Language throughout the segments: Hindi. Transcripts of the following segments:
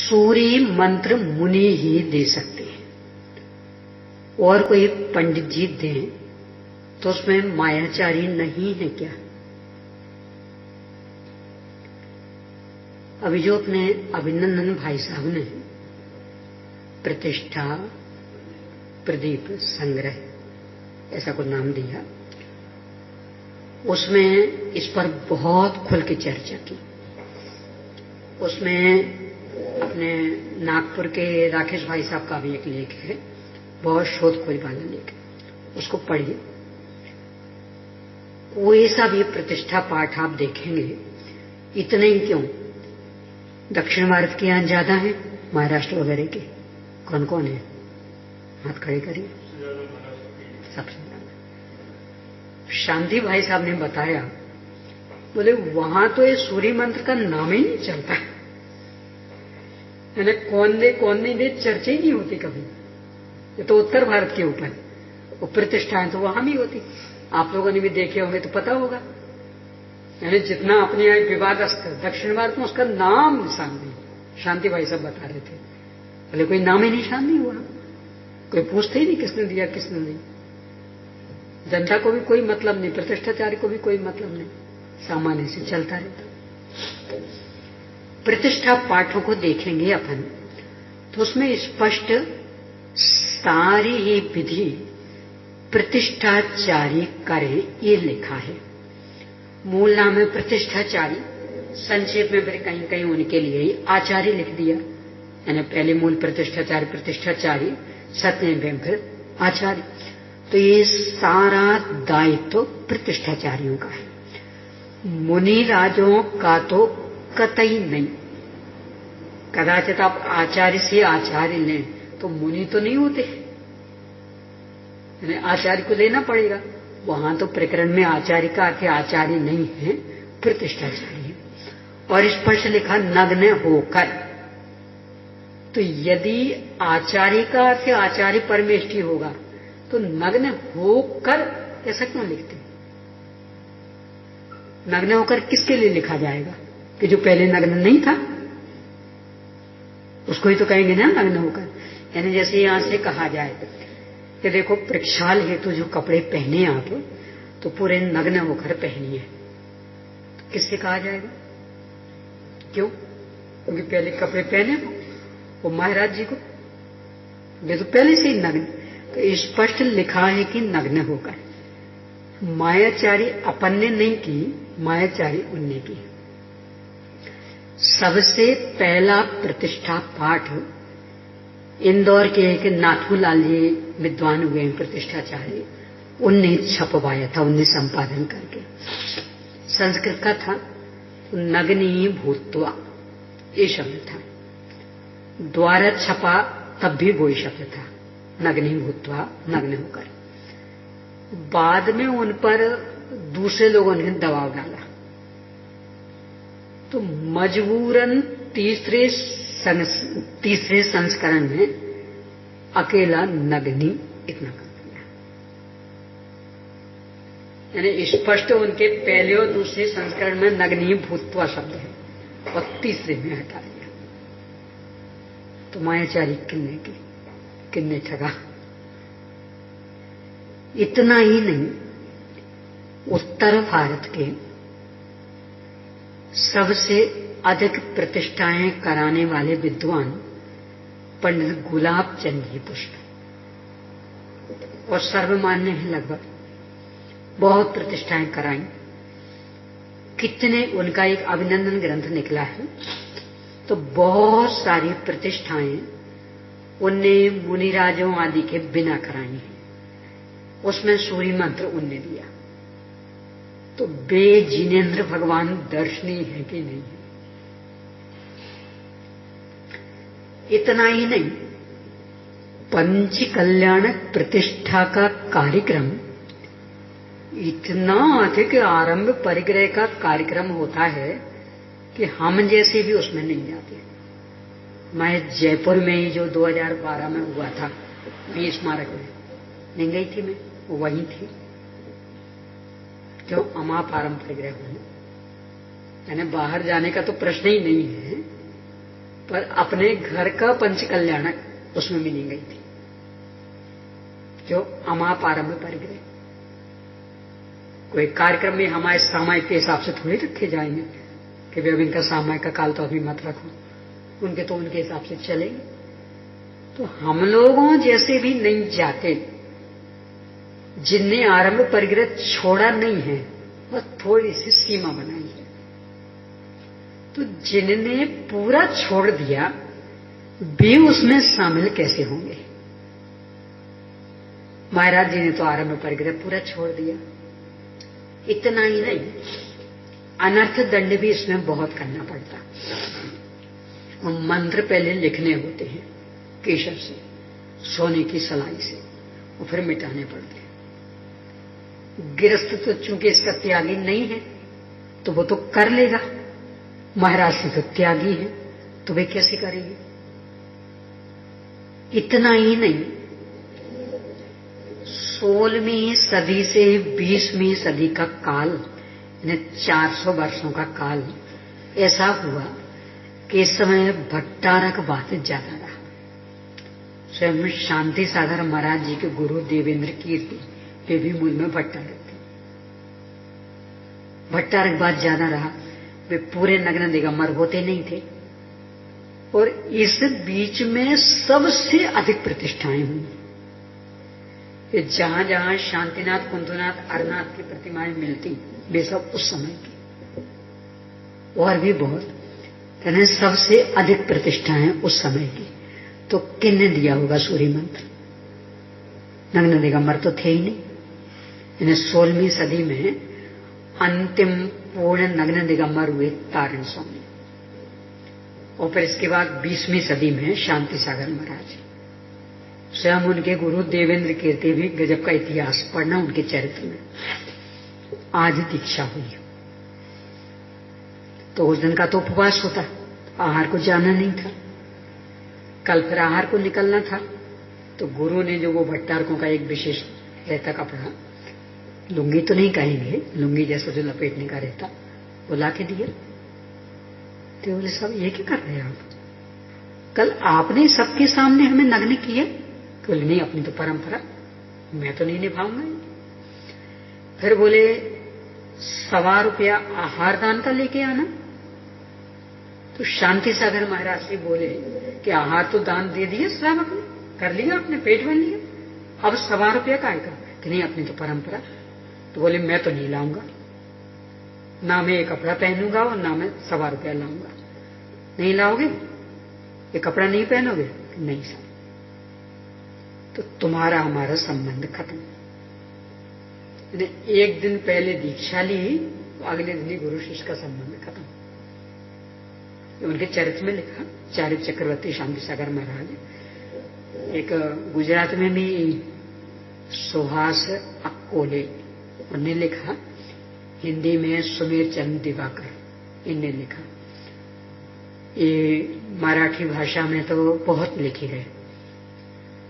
सूर्य मंत्र मुनि ही दे सकते हैं, और कोई पंडित जी दें तो उसमें मायाचारी नहीं है क्या? अभी जो अपने अभिनंदन भाई साहब ने प्रतिष्ठा प्रदीप संग्रह ऐसा कुछ नाम दिया, उसमें इस पर बहुत खुल के चर्चा की। उसमें अपने नागपुर के राकेश भाई साहब का भी एक लेख है, बहुत शोध खोज वाला लेख है, उसको पढ़िए। कोई सा भी प्रतिष्ठा पाठ आप देखेंगे, इतने ही क्यों, दक्षिण भारत के यहां ज्यादा है, महाराष्ट्र वगैरह के कौन कौन है, हाथ खड़े करिए। सबसे शांति भाई साहब ने बताया, बोले वहां तो ये सूर्य मंत्र का नाम ही नहीं चलता है, कौन नहीं दे चर्चा ही नहीं होती कभी। ये तो उत्तर भारत के ऊपर, वो प्रतिष्ठाएं तो वहां भी होती, आप लोगों ने भी देखे होंगे तो पता होगा। यानी जितना अपने यहाँ विवादस्त, दक्षिण भारत में उसका नाम निशान नहीं। शांति भाई साहब बता रहे थे, बोले कोई नाम ही निशान नहीं हुआ, कोई पूछते ही नहीं किसने दिया किसने नहीं। जनता को भी कोई मतलब नहीं, प्रतिष्ठाचार्य को भी कोई मतलब नहीं, सामान्य से चलता रहता। प्रतिष्ठा पाठों को देखेंगे अपन तो उसमें स्पष्ट सारी ही विधि प्रतिष्ठाचारी करे ये लिखा है। मूल नाम है प्रतिष्ठाचारी, संक्षेप में फिर कहीं कहीं उनके लिए ही आचार्य लिख दिया, यानी पहले मूल प्रतिष्ठाचार्य प्रतिष्ठाचारी, सत्य में फिर आचार्य। तो ये सारा दायित्व प्रतिष्ठाचार्यों का है, मुनि राजों का तो कतई नहीं। कदाचित आप आचार्य से आचार्य लें तो मुनि तो नहीं होते, यानी आचार्य को लेना पड़ेगा। वहां तो प्रकरण में आचार्य का अर्थ आचार्य नहीं है, प्रतिष्ठाचार्य है। और स्पष्ट लिखा नग्न होकर, तो यदि आचार्य का अर्थ आचार्य परमेष्ठी होगा तो नग्न होकर ऐसा क्यों लिखते? नग्न होकर किसके लिए लिखा जाएगा? कि जो पहले नग्न नहीं था उसको ही तो कहेंगे ना नग्न होकर। यानी जैसे यहां से कहा जाए कि देखो प्रक्षाल हेतु जो कपड़े पहने आप तो पूरे नग्न होकर पहनिए, तो किससे कहा जाएगा? क्यों? क्योंकि पहले कपड़े पहने वो महाराज जी को, ये तो पहले से ही नग्न। तो स्पष्ट लिखा है कि नग्न होकर। मायाचारी अपन ने नहीं की, मायाचारी उनने की। सबसे पहला प्रतिष्ठा पाठ इंदौर के एक नाथूलाल जी विद्वान हुए हैं प्रतिष्ठाचार्य, उनने छपवाया था, उनने संपादन करके। संस्कृत का था, नग्नी भूत्वा ये शब्द था। द्वारा छपा तब भी वही शब्द था, नग्नी भूत्वा, नग्न होकर। बाद में उन पर दूसरे लोगों ने दबाव डाला तो मजबूरन तीसरे संस्करण में अकेला नग्नी इतना कर दिया। यानी स्पष्ट उनके पहले और दूसरे संस्करण में नग्नी भूत्वा शब्द है और तीसरे में हटा दिया। तो मायाचारी किन्ने ठगा। इतना ही नहीं, उत्तर भारत के सबसे अधिक प्रतिष्ठाएं कराने वाले विद्वान पंडित गुलाब चंद जी पुष्प, और सर्वमान्य है लगभग, बहुत प्रतिष्ठाएं कराई। कितने, उनका एक अभिनंदन ग्रंथ निकला है, तो बहुत सारी प्रतिष्ठाएं उनने मुनिराजों आदि के बिना कराई हैं। उसमें सूर्य मंत्र उनने दिया। तो बे जिनेन्द्र भगवान दर्शनीय है कि नहीं है? इतना ही नहीं, पंच कल्याण प्रतिष्ठा का कार्यक्रम इतना अधिक आरंभ परिग्रह का कार्यक्रम होता है कि हम जैसे भी उसमें नहीं जाते। मैं जयपुर में ही जो 2012 में हुआ था, वीर स्मारक में नहीं गई थी, मैं वहीं थी। क्यों? अमापारंपरिक ग्रह होने, यानी बाहर जाने का तो प्रश्न ही नहीं है। पर अपने घर का पंच कल्याणक उसमें भी नहीं गई थी, जो अमाप आरंभ परिग्रह। कोई कार्यक्रम में हमारे सामायिक के हिसाब से थोड़ी रखे जाएंगे कि भाई अब इनका सामायिक का काल तो अभी मत रखो, उनके तो उनके हिसाब से चलेंगे। तो हम लोगों जैसे भी नहीं जाते, जिनने आरंभ परिग्रह छोड़ा नहीं है, बस थोड़ी सी सीमा बनाई है। तो जिनने पूरा छोड़ दिया वे उसमें शामिल कैसे होंगे? महाराज जी ने तो आरंभ परिग्रह पूरा छोड़ दिया। इतना ही नहीं, अनर्थ दंड भी इसमें बहुत करना पड़ता। और मंत्र पहले लिखने होते हैं केशर से, सोने की सलाई से, और फिर मिटाने पड़ते हैं। गिरस्थ तो चूंकि इसका त्यागी नहीं है तो वो तो कर लेगा, महाराज से तो त्यागी है तो वे कैसे करेंगे? इतना ही नहीं, 16वीं सदी से 20वीं सदी का काल, 400 वर्षों का काल ऐसा हुआ कि इस समय भट्टारक बात ज्यादा रहा। स्वयं शांति सागर महाराज जी के गुरु देवेंद्र कीर्ति वे भी मूल में भट्टारक थे। भट्टारक बात ज्यादा रहा, वे पूरे नग्न दिगंबर होते नहीं थे। और इस बीच में सबसे अधिक प्रतिष्ठाएं हुई। जहां जहां शांतिनाथ, कुंदनाथ, अरनाथ की प्रतिमाएं मिलती वे सब उस समय की, और भी बहुत, यानी सबसे अधिक प्रतिष्ठाएं उस समय की। तो किसने दिया होगा सूर्य मंत्र? नग्न दिगंबर तो थे ही नहीं। यानी 16वीं सदी में अंतिम पूर्ण नग्न दिगंबर हुए तारण स्वामी, और फिर इसके बाद 20वीं सदी में शांति सागर महाराज। स्वयं उनके गुरु देवेंद्र कीर्ति भी गजब का इतिहास पढ़ना उनके चरित्र में। आज दीक्षा हुई तो उस दिन का तो उपवास होता, आहार को जाना नहीं था। कल फिर आहार को निकलना था, तो गुरु ने जो वो भट्टारकों का एक विशेष रहता कपड़ा, लुंगी तो नहीं कहेंगे, लुंगी जैसा जो लपेटने का रहता, वो ला के दिया। तो बोले साहब ये क्या कर रहे हैं आप? कल आपने सबके सामने हमें नग्न किया। बोले नहीं, अपनी तो परंपरा, मैं तो नहीं निभाऊंगा। फिर बोले 1.25 रुपया आहार दान का लेके आना। तो शांति सागर महाराज जी बोले कि आहार तो दान दे दिया साहब, अपने कर लिया, अपने पेट भर लिया, अब 1.25 रुपया का आएगा कि नहीं, अपनी तो परंपरा। तो बोले मैं तो नहीं लाऊंगा, ना मैं ये कपड़ा पहनूंगा और ना मैं 1.25 रुपया लाऊंगा। नहीं लाओगे? ये कपड़ा नहीं पहनोगे? नहीं साहब, तो तुम्हारा हमारा संबंध खत्म। एक दिन पहले दीक्षा ली, तो अगले दिन ही गुरु शिष्य का संबंध खत्म। उनके चरित्र में लिखा, चारित्र चक्रवर्ती शांति सागर महाराज। एक गुजरात में भी सुहास अक्कोले उन्होंने लिखा, हिंदी में सुमेर चंद दिवाकर इनने लिखा। ये मराठी भाषा में तो बहुत लिखी है।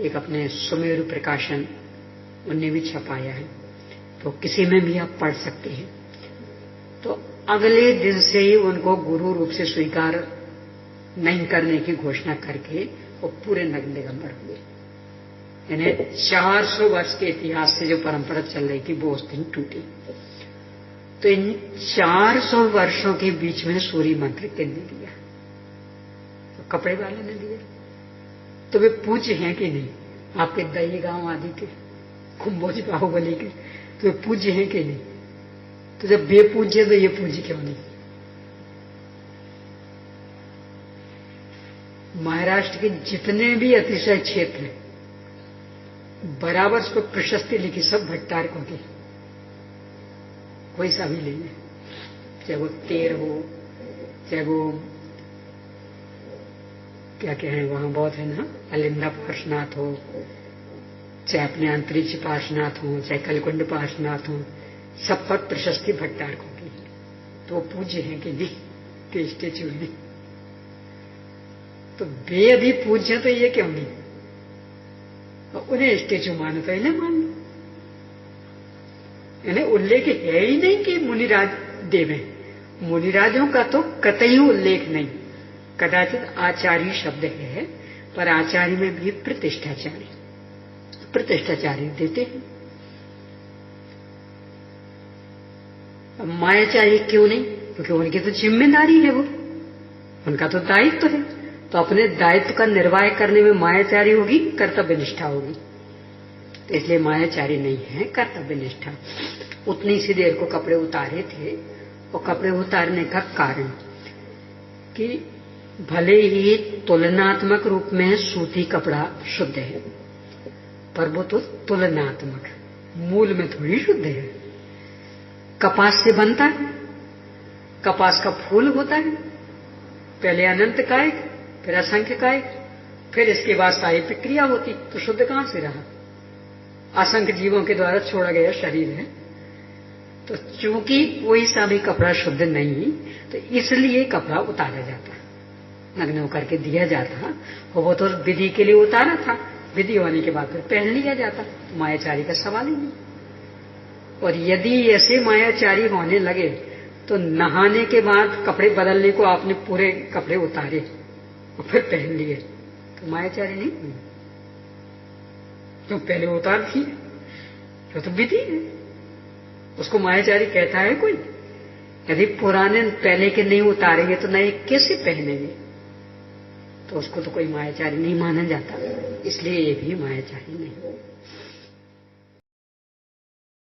एक अपने सुमेरु प्रकाशन उनने भी छपाया है, तो किसी में भी आप पढ़ सकते हैं। तो अगले दिन से ही उनको गुरु रूप से स्वीकार नहीं करने की घोषणा करके वो पूरे नग्न दिगंबर हुए। यानी 400 वर्ष के इतिहास से जो परंपरा चल रही थी वो उस दिन टूटी। तो इन 400 वर्षों के बीच में सूर्य मंत्र किसने दिया? तो कपड़े वाले ने दिया। तो वे पूज्य हैं कि नहीं? आपके दही गांव आदि के, कुंभोज बाहुबली के, तो वे पूज्य हैं कि नहीं? तो जब वे पूज्य तो ये पूज्य क्यों नहीं? महाराष्ट्र के जितने भी अतिशय क्षेत्र हैं बराबर उस पर प्रशस्ति लिखी, सब भट्टारकों की, कोई सा भी ले लें, चाहे वो तेर हो, चाहे वो क्या कहें वहां बहुत है ना, अलिंदा पार्श्वनाथ हो, चाहे अपने अंतरिक्ष पार्श्वनाथ हो, चाहे कलकुंड पार्श्वनाथ हो, सब पर प्रशस्ति भट्टारकों की। तो पूज्य हैं कि नहीं? के स्टेच्यू नहीं? तो वे यदि पूज्य तो ये क्यों नहीं? तो उन्हें स्टेच्यू मानो तो इन्हें मान लो। इन्हें उल्लेख है ही नहीं कि मुनिराज देवे। मुनिराजों का तो कतई उल्लेख नहीं। कदाचित आचार्य शब्द है, पर आचार्य में भी प्रतिष्ठाचार्य देते हैं। अब मायाचारी क्यों नहीं? क्योंकि उनकी तो जिम्मेदारी है, वो उनका तो दायित्व है। तो अपने दायित्व का निर्वाह करने में मायाचारी होगी, कर्तव्य निष्ठा होगी। तो इसलिए मायाचारी नहीं है, कर्तव्य निष्ठा। उतनी सी देर को कपड़े उतारे थे, और कपड़े उतारने का कारण कि भले ही तुलनात्मक रूप में सूती कपड़ा शुद्ध है, पर वो तो तुलनात्मक, मूल में थोड़ी शुद्ध है। कपास से बनता है, कपास का फूल होता है, पहले अनंत कायिक, फिर असंख्य कायिक, फिर इसके बाद सारी प्रक्रिया होती, तो शुद्ध कहां से रहा? असंख्य जीवों के द्वारा छोड़ा गया शरीर है। तो चूंकि कोई सा भी कपड़ा शुद्ध नहीं, तो इसलिए कपड़ा उतारा जाता, नग्न होकर के दिया जाता। और वो तो विधि के लिए उतारा था, विधि होने के बाद फिर पहन लिया जाता। तो मायाचारी का सवाल ही नहीं। और यदि ऐसे मायाचारी होने लगे तो नहाने के बाद कपड़े बदलने को आपने पूरे कपड़े उतारे और फिर पहन लिए, तो मायाचारी नहीं हुई। तो पहले उतार दिए, तो विधि है, उसको मायाचारी कहता है कोई? यदि पुराने पहले के नहीं उतारेंगे तो नए कैसे पहनेंगे? तो उसको तो कोई मायाचारी नहीं माना जाता, इसलिए ये भी मायाचारी नहीं।